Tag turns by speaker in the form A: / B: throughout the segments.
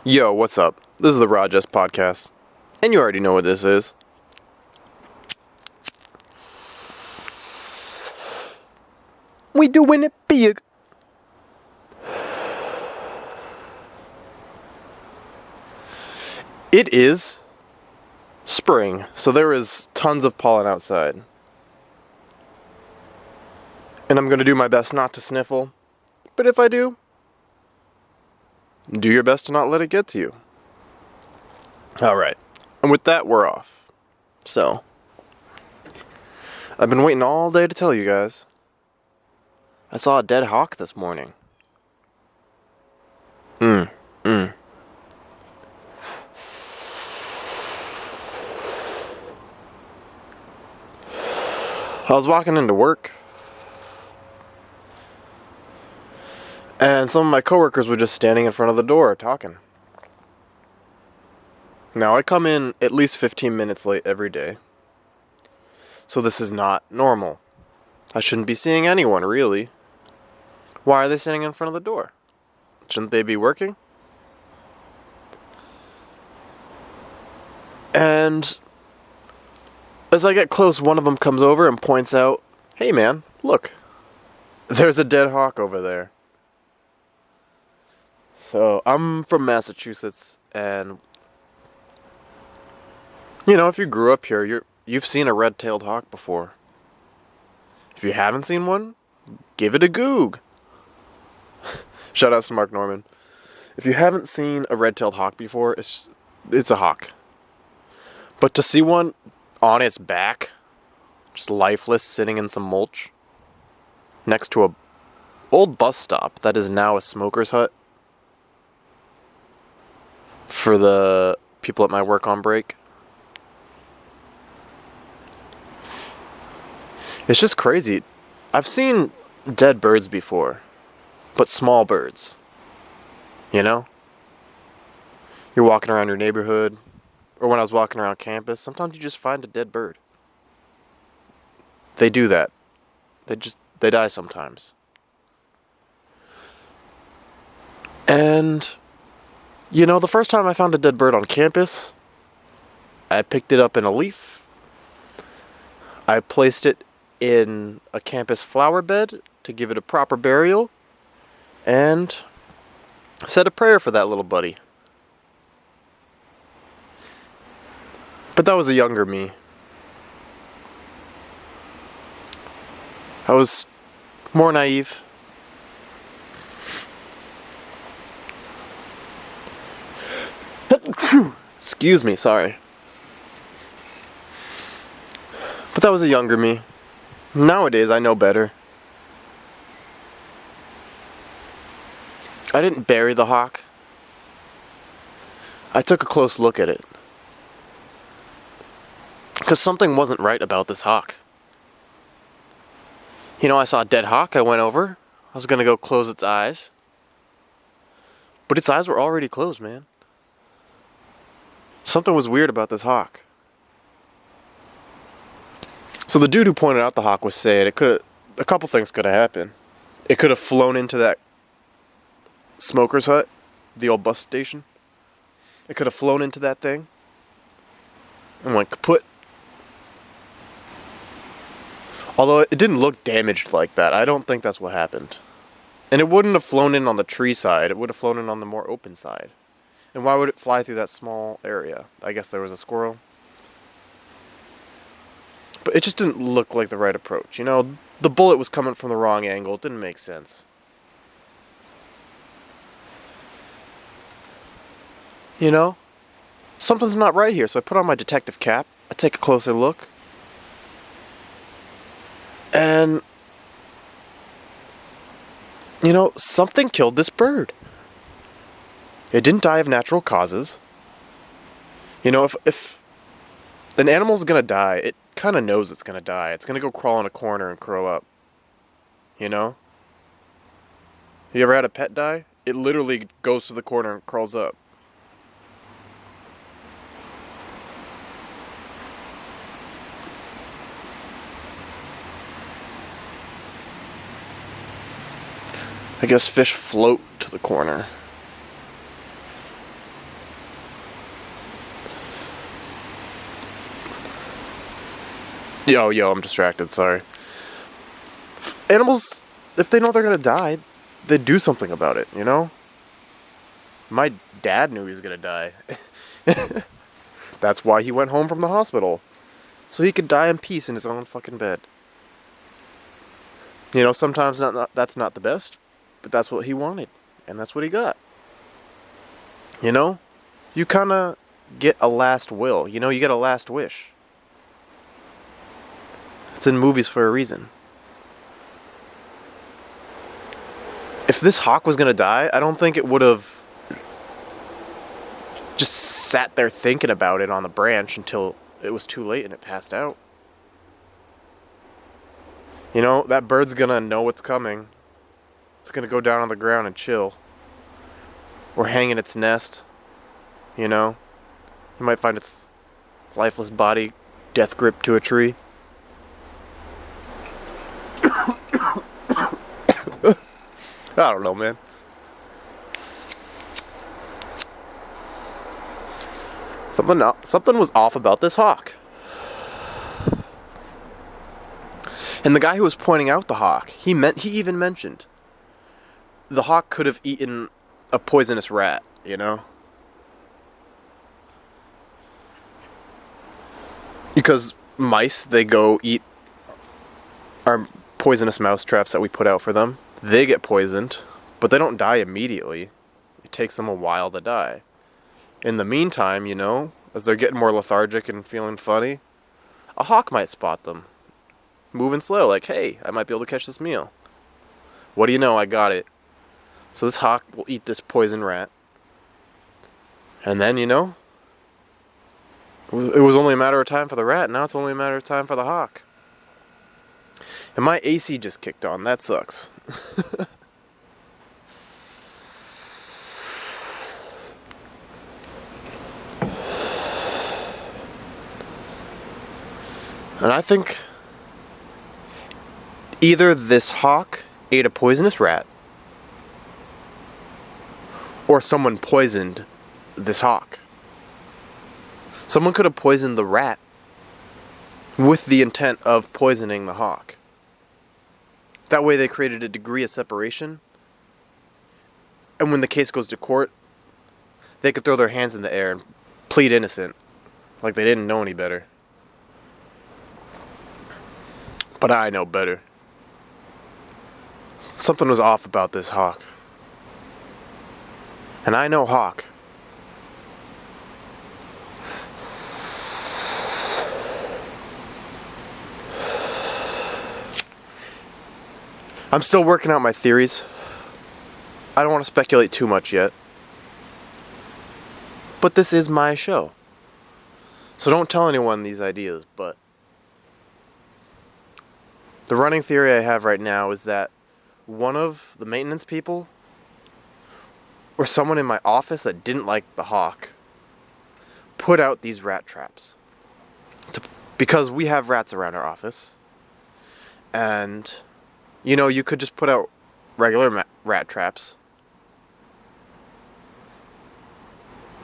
A: Yo, what's up? This is the Jest podcast, and you already know what this is. We doing it big. It is spring, so there is tons of pollen outside. And I'm going to do my best not to sniffle, but if I do your best to not let it get to you. Alright, and with that, we're off. So, I've been waiting all day to tell you guys. I saw a dead hawk this morning. I was walking into work, and some of my coworkers were just standing in front of the door talking. Now, I come in at least 15 minutes late every day, so this is not normal. I shouldn't be seeing anyone, really. Why are they standing in front of the door? Shouldn't they be working? And as I get close, one of them comes over and points out, "Hey man, look, there's a dead hawk over there." So, I'm from Massachusetts, and if you grew up here, you've seen a red-tailed hawk before. If you haven't seen one, give it a goog. Shout out to Mark Norman. If you haven't seen a red-tailed hawk before, it's a hawk. But to see one on its back, just lifeless, sitting in some mulch, next to a old bus stop that is now a smoker's hut for the people at my work on break. It's just crazy. I've seen dead birds before, but small birds. You're walking around your neighborhood, or when I was walking around campus, sometimes you just find a dead bird. They do that. They die sometimes. And, the first time I found a dead bird on campus, I picked it up in a leaf. I placed it in a campus flower bed to give it a proper burial, and said a prayer for that little buddy. But that was a younger me. I was more naive. Excuse me, sorry. But that was a younger me. Nowadays, I know better. I didn't bury the hawk. I took a close look at it. Because something wasn't right about this hawk. I saw a dead hawk, I went over. I was going to go close its eyes. But its eyes were already closed, man. Something was weird about this hawk. So the dude who pointed out the hawk was saying a couple things could have happened. It could have flown into that smoker's hut, the old bus station. It could have flown into that thing and went kaput. Although it didn't look damaged like that. I don't think that's what happened. And it wouldn't have flown in on the tree side. It would have flown in on the more open side. And why would it fly through that small area? I guess there was a squirrel. But it just didn't look like the right approach. The bullet was coming from the wrong angle. It didn't make sense. Something's not right here. So I put on my detective cap. I take a closer look. And, something killed this bird. It didn't die of natural causes. If an animal's gonna die, it kind of knows it's gonna die. It's gonna go crawl in a corner and curl up. You ever had a pet die? It literally goes to the corner and crawls up. I guess fish float to the corner. Yo, I'm distracted, sorry. Animals, if they know they're gonna die, they do something about it, you know? My dad knew he was gonna die. That's why he went home from the hospital. So he could die in peace in his own fucking bed. You know, sometimes that's not the best, but that's what he wanted. And that's what he got. You know? You kind of get a last will. You know, you get a last wish. It's in movies for a reason. If this hawk was gonna die, I don't think it would have just sat there thinking about it on the branch until it was too late and it passed out. You know, that bird's gonna know what's coming. It's gonna go down on the ground and chill. Or hang in its nest. You know? You might find its lifeless body death gripped to a tree. I don't know, man. Something was off about this hawk. And the guy who was pointing out the hawk, he even mentioned the hawk could have eaten a poisonous rat, you know? Because mice, they go eat our poisonous mouse traps that we put out for them. They get poisoned, but they don't die immediately. It takes them a while to die. In the meantime, you know, as they're getting more lethargic and feeling funny, a hawk might spot them. Moving slow, like, hey, I might be able to catch this meal. What do you know, I got it. So this hawk will eat this poison rat. And then, you know, it was only a matter of time for the rat. Now it's only a matter of time for the hawk. And my AC just kicked on. That sucks. And I think either this hawk ate a poisonous rat, or someone poisoned this hawk. Someone could have poisoned the rat with the intent of poisoning the hawk. That way they created a degree of separation. And when the case goes to court, they could throw their hands in the air and plead innocent. Like they didn't know any better. But I know better. Something was off about this hawk. And I know hawk. I'm still working out my theories. I don't want to speculate too much yet. But this is my show. So don't tell anyone these ideas, but the running theory I have right now is that one of the maintenance people or someone in my office that didn't like the hawk put out these rat traps. Because we have rats around our office. And, you know, you could just put out regular rat traps.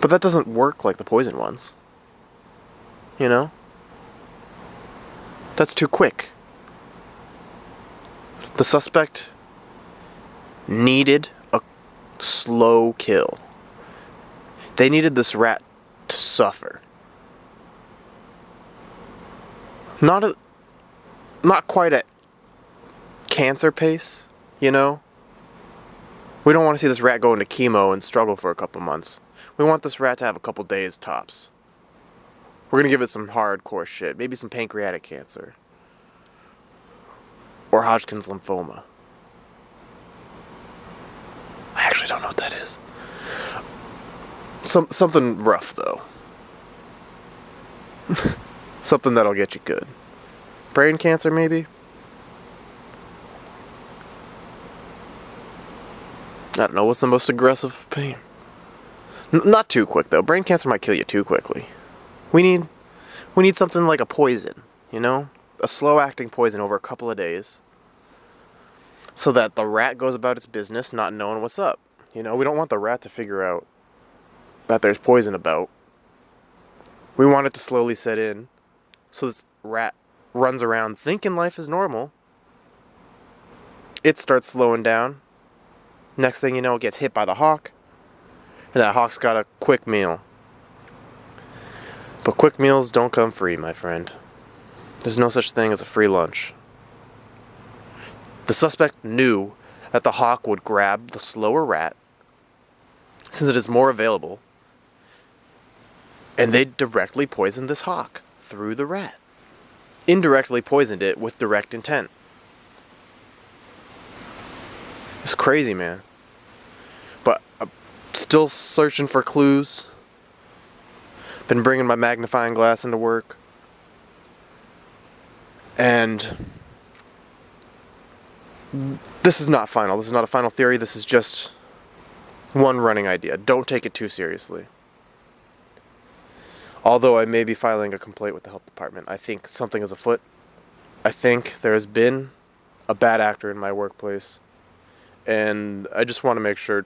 A: But that doesn't work like the poison ones. You know? That's too quick. The suspect needed a slow kill. They needed this rat to suffer. Not quite at cancer pace, you know? We don't want to see this rat go into chemo and struggle for a couple months. We want this rat to have a couple days tops. We're going to give it some hardcore shit. Maybe some pancreatic cancer. Or Hodgkin's lymphoma. I actually don't know what that is. Something rough, though. Something that'll get you good. Brain cancer, maybe? I don't know, what's the most aggressive pain? Not too quick, though. Brain cancer might kill you too quickly. We need something like a poison, you know? A slow-acting poison over a couple of days. So that the rat goes about its business not knowing what's up. You know, we don't want the rat to figure out that there's poison about. We want it to slowly set in. So this rat runs around thinking life is normal. It starts slowing down. Next thing you know, it gets hit by the hawk. And that hawk's got a quick meal. But quick meals don't come free, my friend. There's no such thing as a free lunch. The suspect knew that the hawk would grab the slower rat, since it is more available, and they directly poisoned this hawk through the rat. Indirectly poisoned it with direct intent. It's crazy, man. But I'm still searching for clues. Been bringing my magnifying glass into work. And this is not final. This is not a final theory. This is just one running idea. Don't take it too seriously. Although I may be filing a complaint with the health department, I think something is afoot. I think there has been a bad actor in my workplace. And I just want to make sure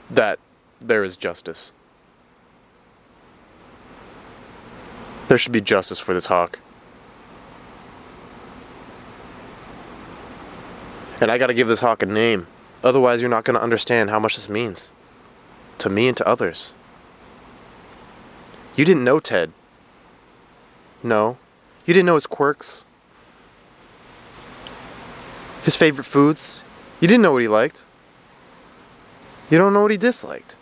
A: that there is justice. There should be justice for this hawk. And I gotta give this hawk a name. Otherwise, you're not gonna understand how much this means. To me and to others. You didn't know Ted. No. You didn't know his quirks. His favorite foods. You didn't know what he liked. You don't know what he disliked.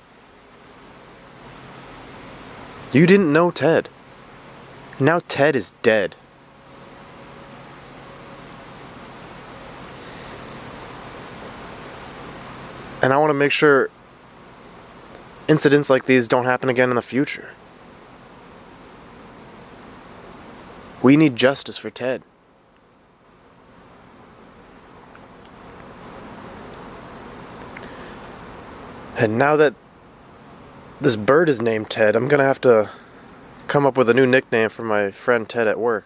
A: You didn't know Ted. Now Ted is dead. And I want to make sure incidents like these don't happen again in the future. We need justice for Ted. And now that this bird is named Ted, I'm going to have to come up with a new nickname for my friend Ted at work.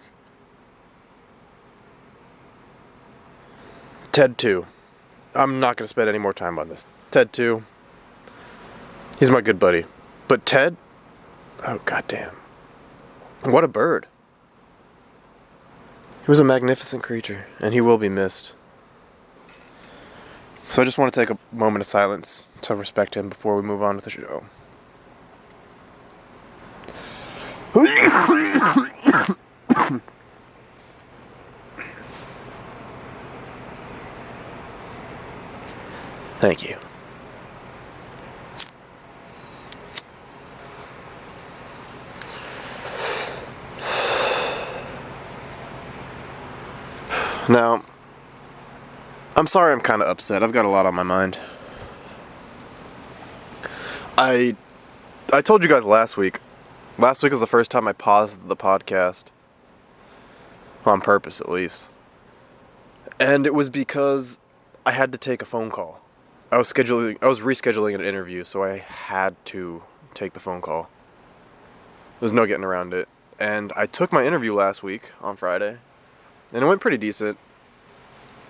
A: Ted 2. I'm not going to spend any more time on this. Ted 2. He's my good buddy. But Ted? Oh, goddamn. What a bird. He was a magnificent creature, and he will be missed. So I just want to take a moment of silence to respect him before we move on with the show. Thank you. Now, I'm sorry I'm kind of upset. I've got a lot on my mind. I told you guys last week. Last week was the first time I paused the podcast. On purpose, at least. And it was because I had to take a phone call. I was rescheduling an interview, so I had to take the phone call. There's no getting around it. And I took my interview last week on Friday, and it went pretty decent.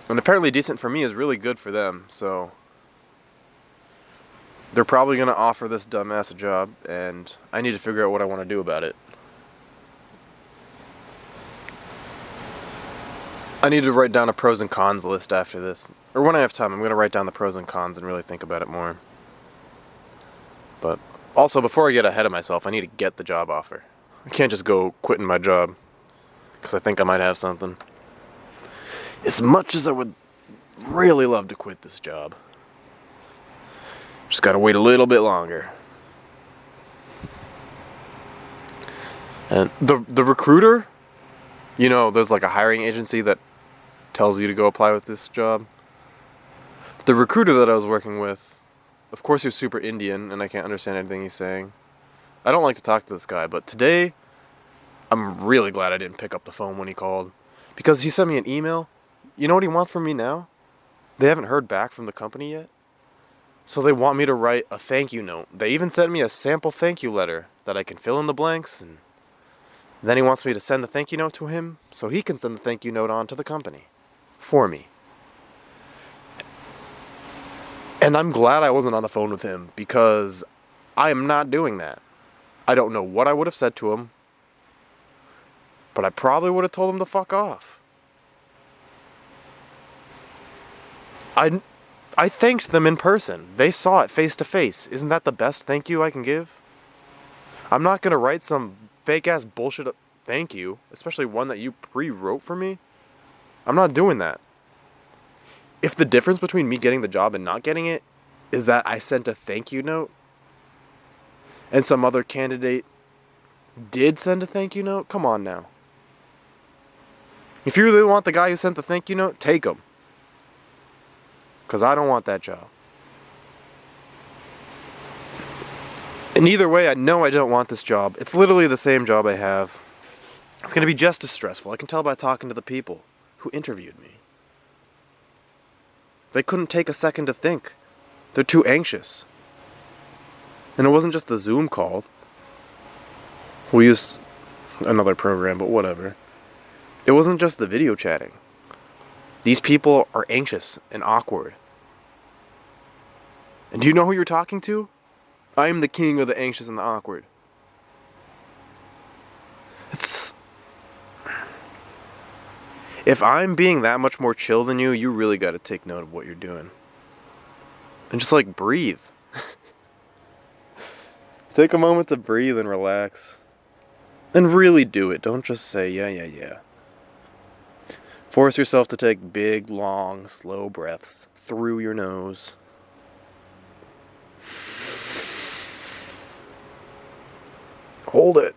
A: And apparently decent for me is really good for them, so they're probably going to offer this dumbass a job, and I need to figure out what I want to do about it. I need to write down a pros and cons list after this. Or when I have time, I'm going to write down the pros and cons and really think about it more. But also, before I get ahead of myself, I need to get the job offer. I can't just go quitting my job because I think I might have something. As much as I would really love to quit this job, just gotta wait a little bit longer. And the recruiter, you know, there's like a hiring agency that tells you to go apply with this job. The recruiter that I was working with, of course he was super Indian and I can't understand anything he's saying. I don't like to talk to this guy, but today I'm really glad I didn't pick up the phone when he called, because he sent me an email. You know what he wants from me now? They haven't heard back from the company yet, so they want me to write a thank you note. They even sent me a sample thank you letter that I can fill in the blanks, and then he wants me to send the thank you note to him so he can send the thank you note on to the company for me. And I'm glad I wasn't on the phone with him, because I am not doing that. I don't know what I would have said to him. But I probably would have told them to fuck off. I thanked them in person. They saw it face to face. Isn't that the best thank you I can give? I'm not gonna write some fake ass bullshit thank you, especially one that you pre-wrote for me. I'm not doing that. If the difference between me getting the job and not getting it is that I sent a thank you note and some other candidate did send a thank you note, come on now. If you really want the guy who sent the thank you note, take him. Because I don't want that job. And either way, I know I don't want this job. It's literally the same job I have. It's going to be just as stressful. I can tell by talking to the people who interviewed me. They couldn't take a second to think. They're too anxious. And it wasn't just the Zoom call. We used another program, but whatever. It wasn't just the video chatting. These people are anxious and awkward. And do you know who you're talking to? I am the king of the anxious and the awkward. If I'm being that much more chill than you, you really got to take note of what you're doing. And just like breathe. Take a moment to breathe and relax. And really do it. Don't just say, yeah. Force yourself to take big, long, slow breaths through your nose. Hold it.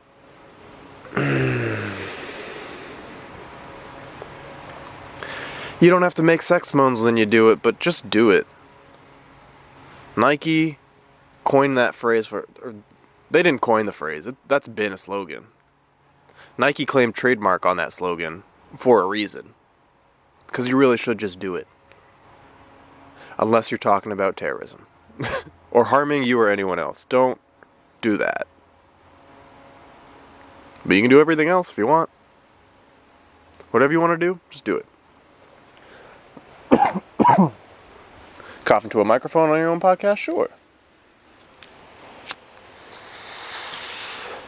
A: You don't have to make sex moans when you do it, but just do it. Nike coined that phrase or they didn't coin the phrase. That's been a slogan. Nike claimed trademark on that slogan for a reason. Because you really should just do it. Unless you're talking about terrorism. Or harming you or anyone else. Don't do that. But you can do everything else if you want. Whatever you want to do, just do it. Cough into a microphone on your own podcast? Sure.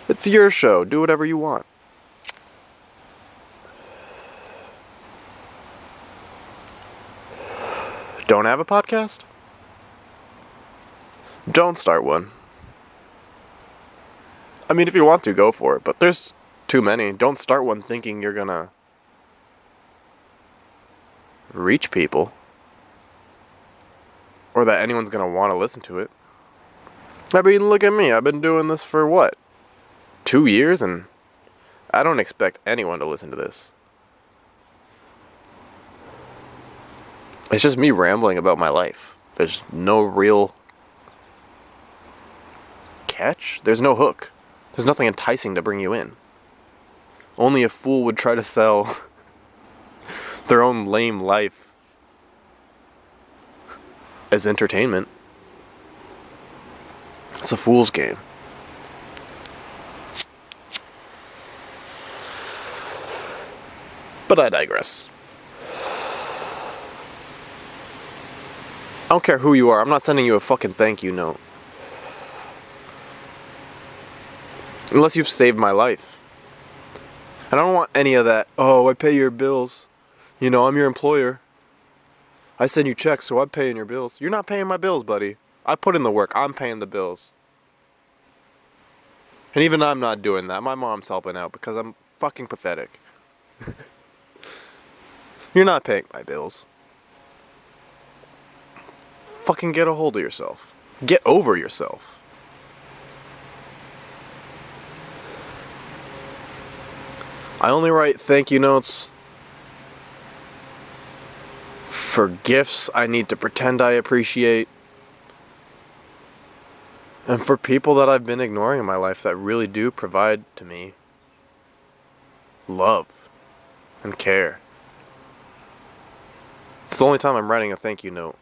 A: It's your show. Do whatever you want. Don't have a podcast? Don't start one. I mean, if you want to, go for it. But there's too many. Don't start one thinking you're gonna reach people. Or that anyone's gonna want to listen to it. I mean, look at me. I've been doing this for what? 2 years? And I don't expect anyone to listen to this. It's just me rambling about my life. There's no real catch. There's no hook. There's nothing enticing to bring you in. Only a fool would try to sell their own lame life as entertainment. It's a fool's game. But I digress. I don't care who you are. I'm not sending you a fucking thank you note. Unless you've saved my life. And I don't want any of that, oh, I pay your bills. You know, I'm your employer. I send you checks, so I'm paying your bills. You're not paying my bills, buddy. I put in the work. I'm paying the bills. And even I'm not doing that. My mom's helping out because I'm fucking pathetic. You're not paying my bills. Fucking get a hold of yourself. Get over yourself. I only write thank you notes for gifts I need to pretend I appreciate. And for people that I've been ignoring in my life that really do provide to me love and care. It's the only time I'm writing a thank you note.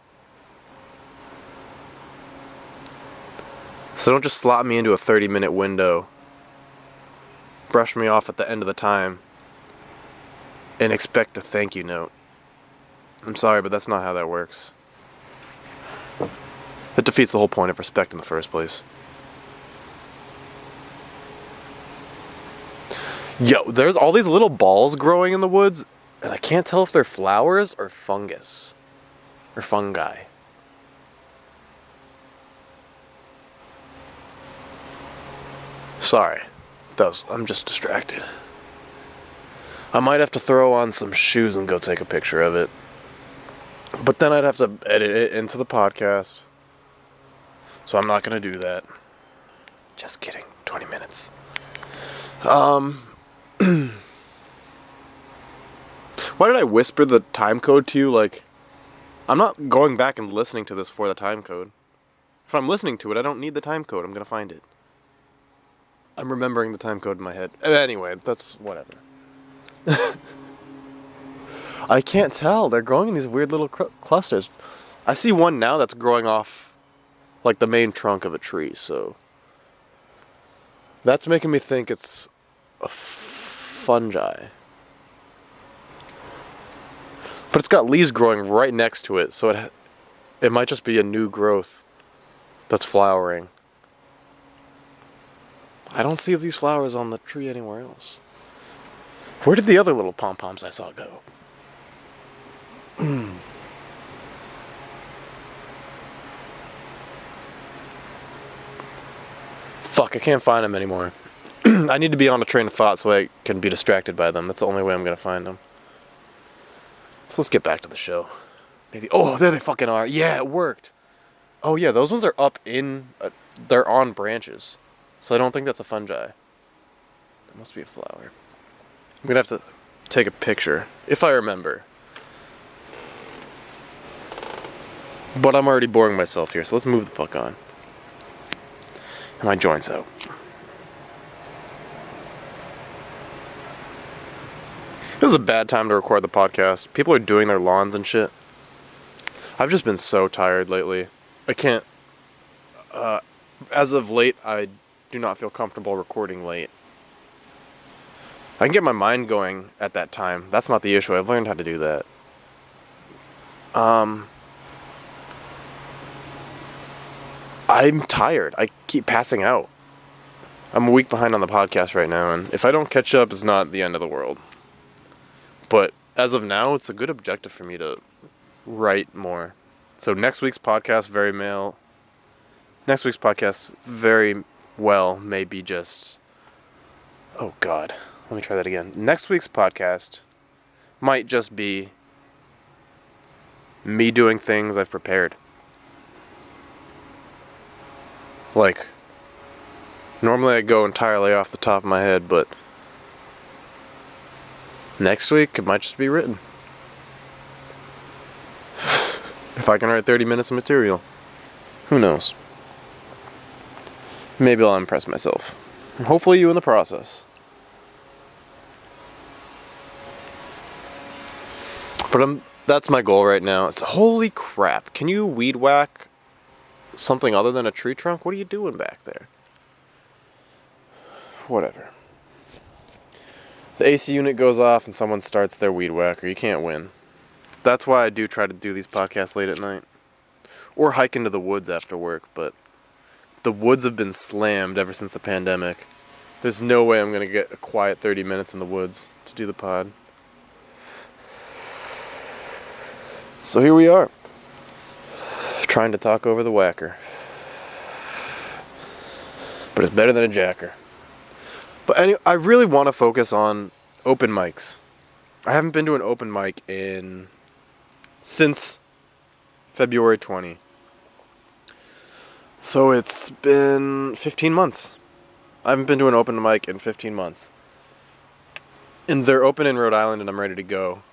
A: So don't just slot me into a 30-minute window, brush me off at the end of the time, and expect a thank you note. I'm sorry, but that's not how that works. It defeats the whole point of respect in the first place. Yo, there's all these little balls growing in the woods, and I can't tell if they're flowers or fungus. Or fungi. Sorry. I'm just distracted. I might have to throw on some shoes and go take a picture of it. But then I'd have to edit it into the podcast. So I'm not going to do that. Just kidding. 20 minutes. Why did I whisper the time code to you? Like, I'm not going back and listening to this for the time code. If I'm listening to it, I don't need the time code. I'm going to find it. I'm remembering the time code in my head. Anyway, that's whatever. I can't tell. They're growing in these weird little clusters. I see one now that's growing off like the main trunk of a tree, so that's making me think it's a fungi. But it's got leaves growing right next to it, so it might just be a new growth that's flowering. I don't see these flowers on the tree anywhere else. Where did the other little pom-poms I saw go? Fuck, I can't find them anymore. I need to be on a train of thought so I can be distracted by them. That's the only way I'm gonna find them. So let's get back to the show. Maybe. Oh, there they fucking are. Yeah, it worked. Oh yeah, those ones are up in. They're on branches, so I don't think that's a fungi. That must be a flower. I'm gonna have to take a picture if I remember. But I'm already boring myself here, so let's move the fuck on. And my joints out. It was a bad time to record the podcast. People are doing their lawns and shit. I've just been so tired lately. I can't... as of late, I do not feel comfortable recording late. I can get my mind going at that time. That's not the issue. I've learned how to do that. I'm tired. I keep passing out. I'm a week behind on the podcast right now, and if I don't catch up, it's not the end of the world. But as of now, it's a good objective for me to write more. So next week's podcast very well may be just... Oh, God. Let me try that again. Next week's podcast might just be me doing things I've prepared. Like, normally I go entirely off the top of my head, but next week it might just be written. If I can write 30 minutes of material. Who knows? Maybe I'll impress myself. And hopefully you in the process. But that's my goal right now. It's holy crap. Can you weed whack something other than a tree trunk? What are you doing back there? Whatever. The AC unit goes off and someone starts their weed whacker. You can't win. That's why I do try to do these podcasts late at night. Or hike into the woods after work, but the woods have been slammed ever since the pandemic. There's no way I'm going to get a quiet 30 minutes in the woods to do the pod. So here we are. Trying to talk over the whacker. But it's better than a jacker. But anyway, I really want to focus on open mics. I haven't been to an open mic since February 20. So it's been 15 months. I haven't been to an open mic in 15 months. And they're open in Rhode Island and I'm ready to go.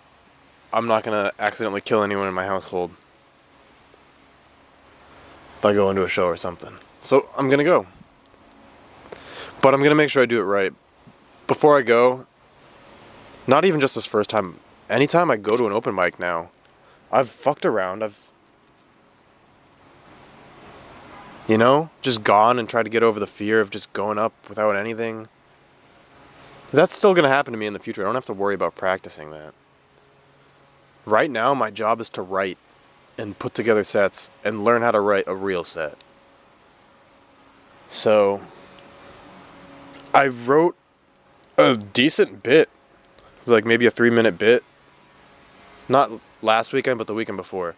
A: I'm not going to accidentally kill anyone in my household by going to a show or something. So I'm going to go. But I'm going to make sure I do it right. Before I go, not even just this first time, anytime I go to an open mic now, I've fucked around. I've, just gone and tried to get over the fear of just going up without anything. That's still going to happen to me in the future. I don't have to worry about practicing that. Right now, my job is to write and put together sets and learn how to write a real set. So, I wrote A decent bit. Like maybe a 3-minute bit. Not last weekend, but the weekend before.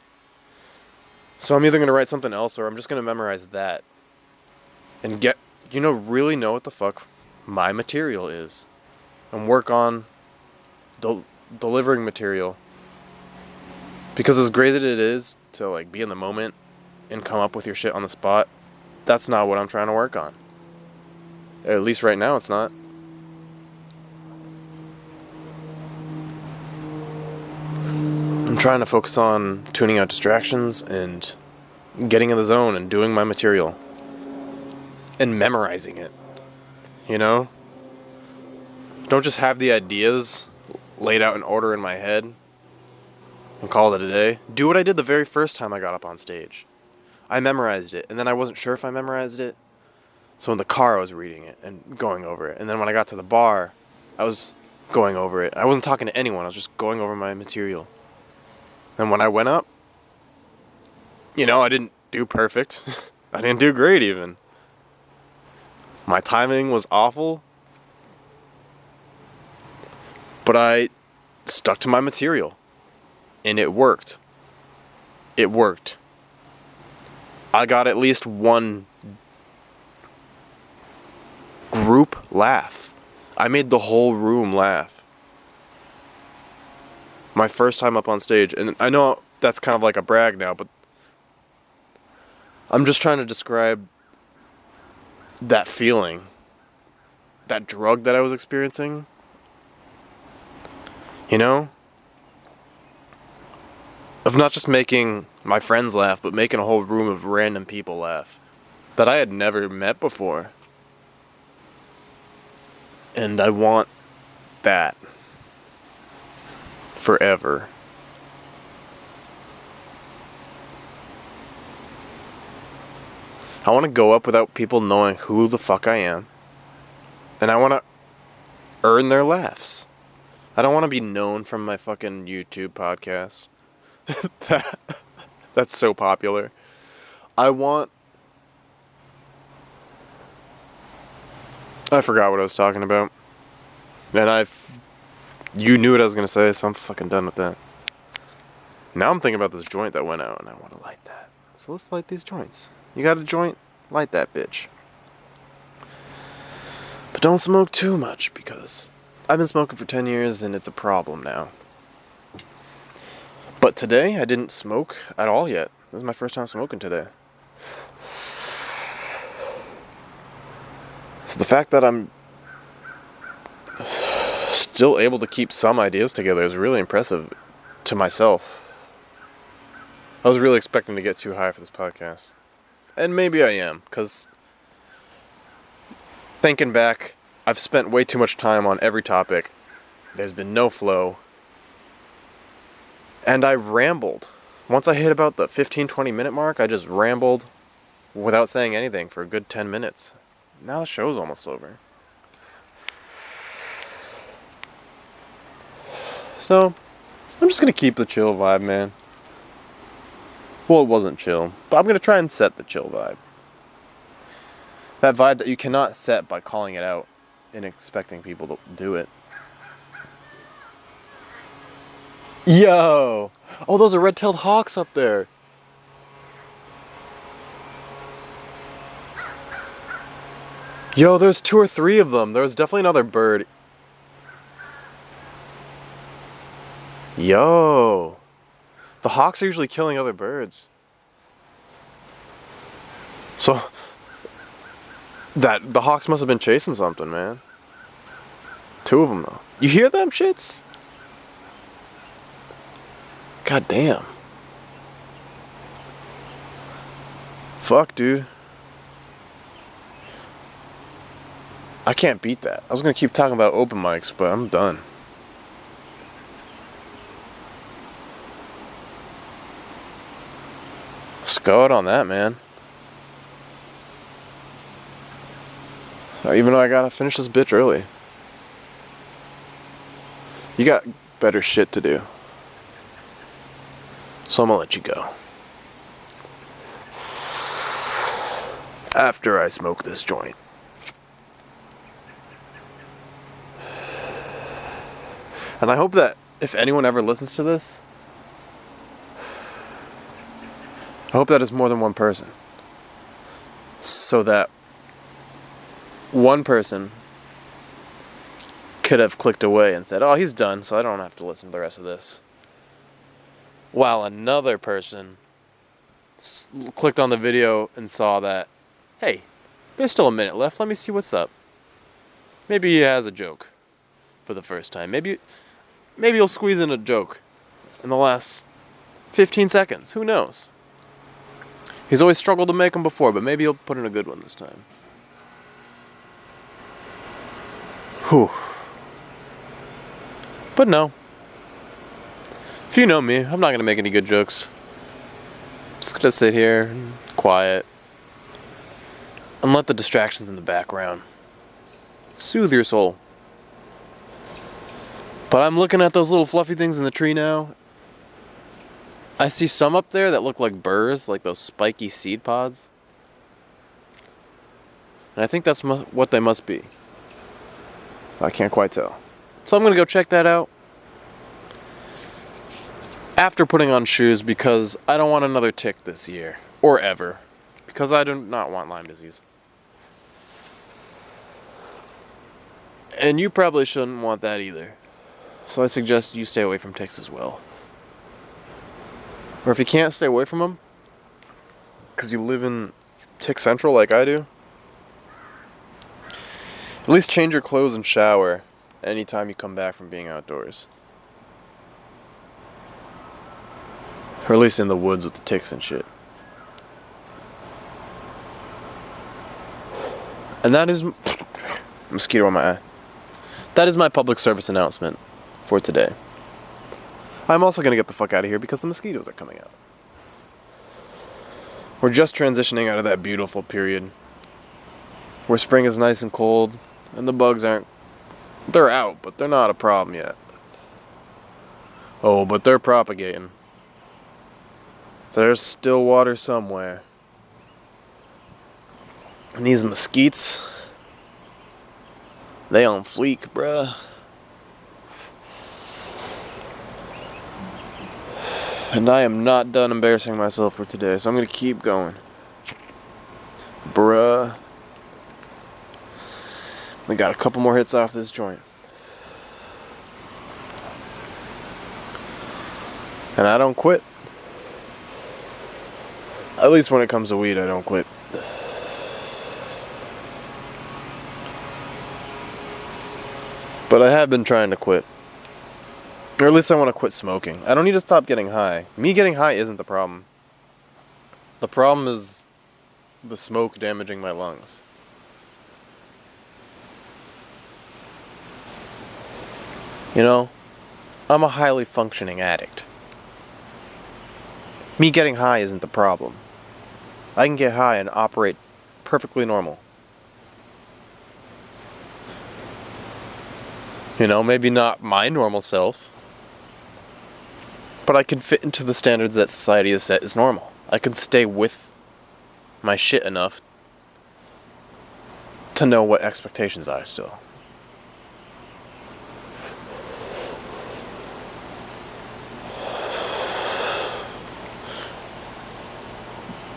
A: So I'm either going to write something else or I'm just going to memorize that. And really know what the fuck my material is. And work on delivering material. Because as great as it is to like be in the moment and come up with your shit on the spot, that's not what I'm trying to work on. At least right now it's not. I'm trying to focus on tuning out distractions and getting in the zone and doing my material. And memorizing it. You know? Don't just have the ideas laid out in order in my head and call it a day. Do what I did the very first time I got up on stage. I memorized it, and then I wasn't sure if I memorized it. So in the car I was reading it and going over it. And then when I got to the bar, I was going over it. I wasn't talking to anyone, I was just going over my material. And when I went up, I didn't do perfect. I didn't do great even. My timing was awful. But I stuck to my material. And it worked. It worked. I got at least one group laugh. I made the whole room laugh. My first time up on stage. And I know that's kind of like a brag now, but I'm just trying to describe that feeling. That drug that I was experiencing. Of not just making my friends laugh, but making a whole room of random people laugh that I had never met before. And I want that forever. I want to go up without people knowing who the fuck I am. And I want to earn their laughs. I don't want to be known from my fucking YouTube podcast. That's so popular. I forgot what I was talking about. And you knew what I was going to say, so I'm fucking done with that. Now I'm thinking about this joint that went out, and I want to light that. So let's light these joints. You got a joint? Light that bitch. But don't smoke too much, because I've been smoking for 10 years, and it's a problem now. But today, I didn't smoke at all yet. This is my first time smoking today. So the fact that I'm still able to keep some ideas together is really impressive to myself. I was really expecting to get too high for this podcast. And maybe I am, because thinking back, I've spent way too much time on every topic. There's been no flow. And I rambled. Once I hit about the 15-20 minute mark, I just rambled without saying anything for a good 10 minutes. Now the show's almost over. So, I'm just going to keep the chill vibe, man. Well, it wasn't chill, but I'm going to try and set the chill vibe. That vibe that you cannot set by calling it out and expecting people to do it. Yo! Oh, those are red-tailed hawks up there. Yo, there's 2 or 3 of them. There's definitely another bird. Yo! The hawks are usually killing other birds. So, the hawks must have been chasing something, man. 2 of them, though. You hear them shits? God damn. Fuck, dude. I can't beat that. I was gonna keep talking about open mics, but I'm done. Let's go out on that, man. Even though I gotta finish this bitch early. You got better shit to do. So I'm gonna let you go. After I smoke this joint. And I hope that if anyone ever listens to this, I hope that it's more than one person. So that one person could have clicked away and said, oh, he's done, so I don't have to listen to the rest of this. While another person clicked on the video and saw that, hey, there's still a minute left, let me see what's up. Maybe he has a joke for the first time. Maybe he'll squeeze in a joke in the last 15 seconds. Who knows? He's always struggled to make them before, but maybe he'll put in a good one this time. Whew. But no. If you know me, I'm not going to make any good jokes. I'm just going to sit here, quiet, and let the distractions in the background soothe your soul. But I'm looking at those little fluffy things in the tree now. I see some up there that look like burrs, like those spiky seed pods. And I think that's what they must be. I can't quite tell. So I'm going to go check that out after putting on shoes, because I don't want another tick this year. Or ever. Because I do not want Lyme disease. And you probably shouldn't want that either. So I suggest you stay away from ticks as well. Or if you can't stay away from them, because you live in tick central like I do, at least change your clothes and shower anytime you come back from being outdoors. Or at least in the woods with the ticks and shit. And that is... mosquito on my eye. That is my public service announcement for today. I'm also going to get the fuck out of here because the mosquitoes are coming out. We're just transitioning out of that beautiful period where spring is nice and cold and the bugs aren't... they're out, but they're not a problem yet. Oh, but they're propagating. There's still water somewhere. And these mosquitoes, they on fleek, bruh. And I am not done embarrassing myself for today, so I'm gonna keep going. Bruh. We got a couple more hits off this joint. And I don't quit. At least when it comes to weed, I don't quit. But I have been trying to quit. Or at least I want to quit smoking. I don't need to stop getting high. Me getting high isn't the problem. The problem is the smoke damaging my lungs. You know, I'm a highly functioning addict. Me getting high isn't the problem. I can get high and operate perfectly normal. You know, maybe not my normal self, but I can fit into the standards that society has set as normal. I can stay with my shit enough to know what expectations are still.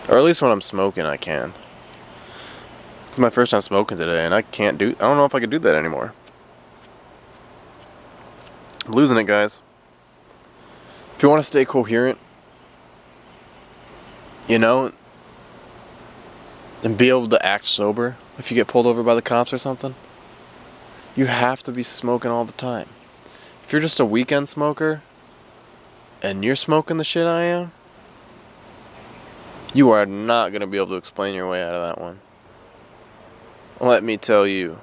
A: Or at least when I'm smoking, I can. It's my first time smoking today, and I don't know if I can do that anymore. I'm losing it, guys. If you want to stay coherent, you know, and be able to act sober if you get pulled over by the cops or something, you have to be smoking all the time. If you're just a weekend smoker, and you're smoking the shit I am, you are not going to be able to explain your way out of that one. Let me tell you.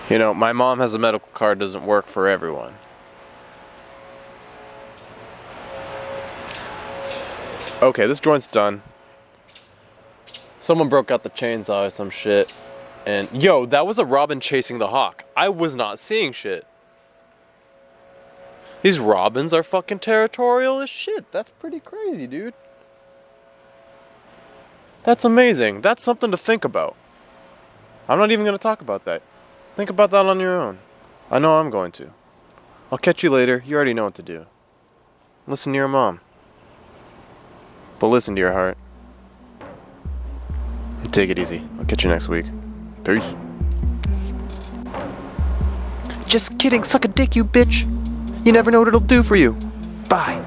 A: You know, my mom has a medical card, doesn't work for everyone. Okay, this joint's done. Someone broke out the chainsaw or some shit. And, yo, that was a robin chasing the hawk. I was not seeing shit. These robins are fucking territorial as shit. That's pretty crazy, dude. That's amazing. That's something to think about. I'm not even going to talk about that. Think about that on your own. I know I'm going to. I'll catch you later. You already know what to do. Listen to your mom. But listen to your heart. Take it easy. I'll catch you next week. Peace. Just kidding. Suck a dick, you bitch. You never know what it'll do for you. Bye.